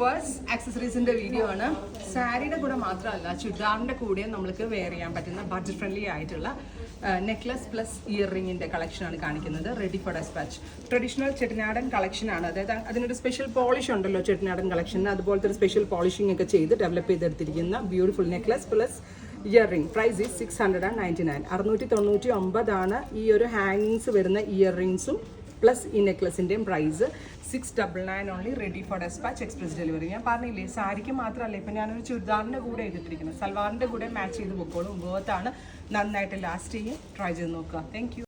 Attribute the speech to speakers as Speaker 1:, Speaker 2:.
Speaker 1: Viewers, ആക്സസറീസിന്റെ video ആണ്. സാരിയുടെ കൂടെ മാത്രമല്ല, ചുരിദാറിന്റെ കൂടെ നമ്മൾക്ക് വെയർ ചെയ്യാൻ പറ്റുന്ന ബഡ്ജറ്റ് ഫ്രണ്ട്ലി ആയിട്ടുള്ള നെക്ലസ് പ്ലസ് ഇയർ റിങ്ങിന്റെ കളക്ഷനാണ് കാണിക്കുന്നത്. റെഡി ഫോർ ഡെസ്പാച്ച് ട്രഡീഷണൽ ചെട്ടിനാടൻ കളക്ഷനാണ്. അതായത് അതിനൊരു സ്പെഷ്യൽ പോളിഷ് ഉണ്ടല്ലോ ചെട്ടിനാടൻ കളക്ഷന്, അതുപോലത്തെ ഒരു സ്പെഷ്യൽ പോളിഷിംഗ് ഒക്കെ ചെയ്ത് ഡെവലപ്പ് ചെയ്തെടുത്തിരിക്കുന്ന beautiful necklace plus ear ring. Price is 699. 699 ഈ ഒരു ഹാങ്ങിങ്സ് വരുന്ന ഇയർ റിങ്സും പ്ലസ് ഈ നെക്ലസിൻ്റെയും price 699 only. Ready for despatch, express delivery. ഞാൻ പറഞ്ഞില്ലേ, സാരിക്ക് മാത്രമല്ല, ഇപ്പം ഞാനൊരു ചുരിദാറിൻ്റെ കൂടെ ചെയ്തിട്ടിരിക്കുന്നത്, സൽവാറിൻ്റെ കൂടെ മാച്ച് ചെയ്ത് പൊക്കോളും. വേർത്താണ്, നന്നായിട്ട് ലാസ്റ്റ് ചെയ്യും. ട്രൈ ചെയ്ത് നോക്കുക. Thank you.